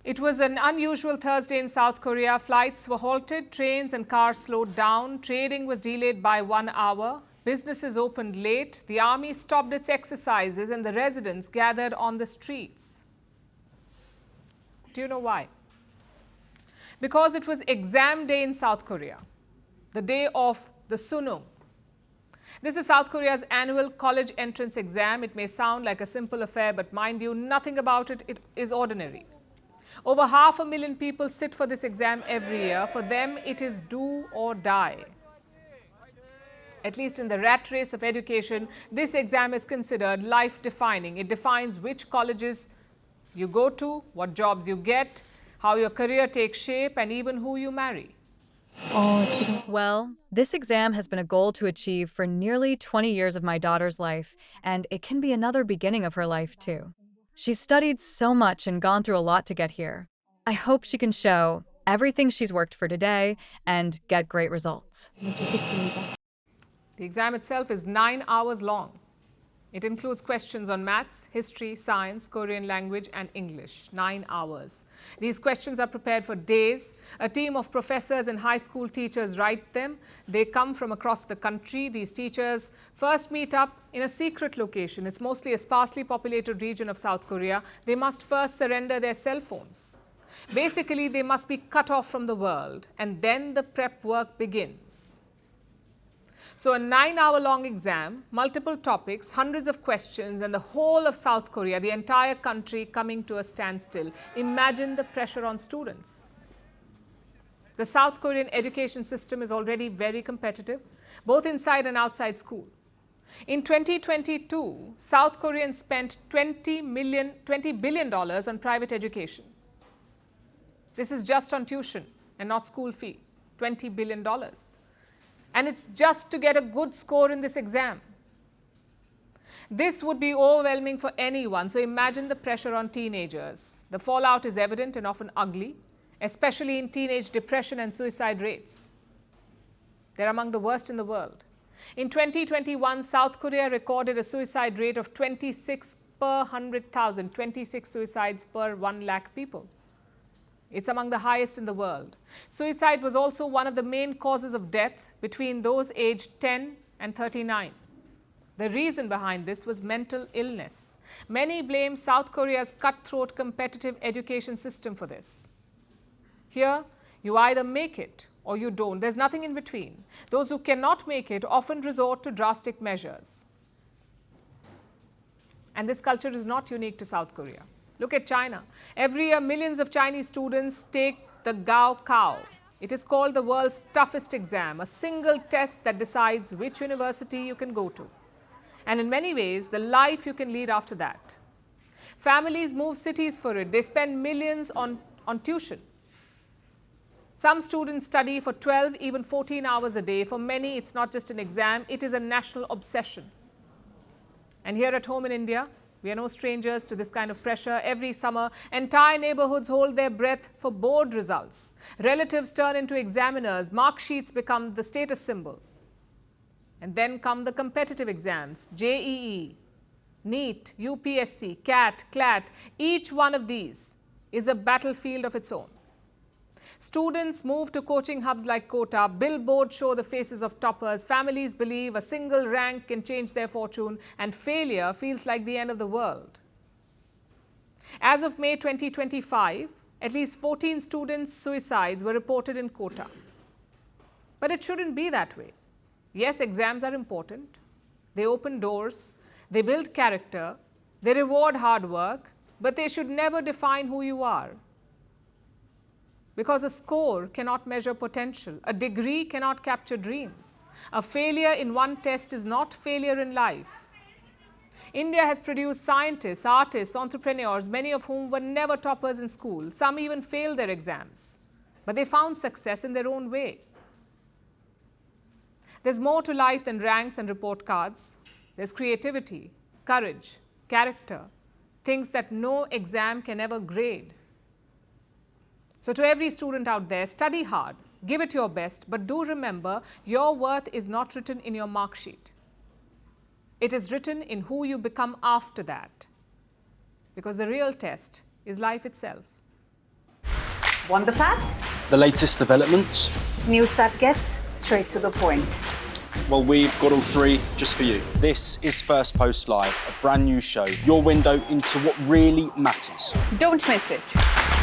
It was an unusual Thursday in South Korea. Flights were halted, trains and cars slowed down, trading was delayed by 1 hour, businesses opened late, the army stopped its exercises and the residents gathered on the streets. Do you know why? Because it was exam day in South Korea, the day of the Suneung. This is South Korea's annual college entrance exam. It may sound like a simple affair, but mind you, nothing about it is ordinary. Over 500,000 people sit for this exam every year. For them, it is do or die. At least in the rat race of education, this exam is considered life-defining. It defines which colleges you go to, what jobs you get, how your career takes shape, and even who you marry. Well, this exam has been a goal to achieve for nearly 20 years of my daughter's life, and it can be another beginning of her life, too. She's studied so much and gone through a lot to get here. I hope she can show everything she's worked for today and get great results. The exam itself is 9 hours long. It includes questions on maths, history, science, Korean language and English. 9 hours. These questions are prepared for days. A team of professors and high school teachers write them. They come from across the country. These teachers first meet up in a secret location. It's mostly a sparsely populated region of South Korea. They must first surrender their cell phones. Basically, they must be cut off from the world, and then the prep work begins. So a 9-hour-long exam, multiple topics, hundreds of questions, and the whole of South Korea, the entire country coming to a standstill. Imagine the pressure on students. The South Korean education system is already very competitive, both inside and outside school. In 2022, South Koreans spent $20 billion on private education. This is just on tuition and not school fee, $20 billion. And it's just to get a good score in this exam. This would be overwhelming for anyone, so imagine the pressure on teenagers. The fallout is evident and often ugly, especially in teenage depression and suicide rates. They're among the worst in the world. In 2021, South Korea recorded a suicide rate of 26 per 100,000, 26 suicides per 1 lakh people. It's among the highest in the world. Suicide was also one of the main causes of death between those aged 10 and 39. The reason behind this was mental illness. Many blame South Korea's cutthroat competitive education system for this. Here, you either make it or you don't. There's nothing in between. Those who cannot make it often resort to drastic measures. And this culture is not unique to South Korea. Look at China. Every year, millions of Chinese students take the Gaokao. It is called the world's toughest exam, a single test that decides which university you can go to. And in many ways, the life you can lead after that. Families move cities for it. They spend millions on tuition. Some students study for 12, even 14 hours a day. For many, it's not just an exam, it is a national obsession. And here at home in India, we are no strangers to this kind of pressure. Every summer, entire neighborhoods hold their breath for board results. Relatives turn into examiners. Mark sheets become the status symbol. And then come the competitive exams, JEE, NEET, UPSC, CAT, CLAT. Each one of these is a battlefield of its own. Students move to coaching hubs like Kota. Billboards show the faces of toppers. Families believe a single rank can change their fortune, and failure feels like the end of the world. As of May 2025, at least 14 students' suicides were reported in Kota. But it shouldn't be that way. Yes, exams are important. They open doors. They build character. They reward hard work. But they should never define who you are. Because a score cannot measure potential. A degree cannot capture dreams. A failure in one test is not failure in life. India has produced scientists, artists, entrepreneurs, many of whom were never toppers in school. Some even failed their exams. But they found success in their own way. There's more to life than ranks and report cards. There's creativity, courage, character, things that no exam can ever grade. So to every student out there, study hard, give it your best, but do remember your worth is not written in your mark sheet. It is written in who you become after that. Because the real test is life itself. Want the facts? The latest developments? News that gets straight to the point. Well, we've got all three just for you. This is Firstpost Live, a brand new show, your window into what really matters. Don't miss it.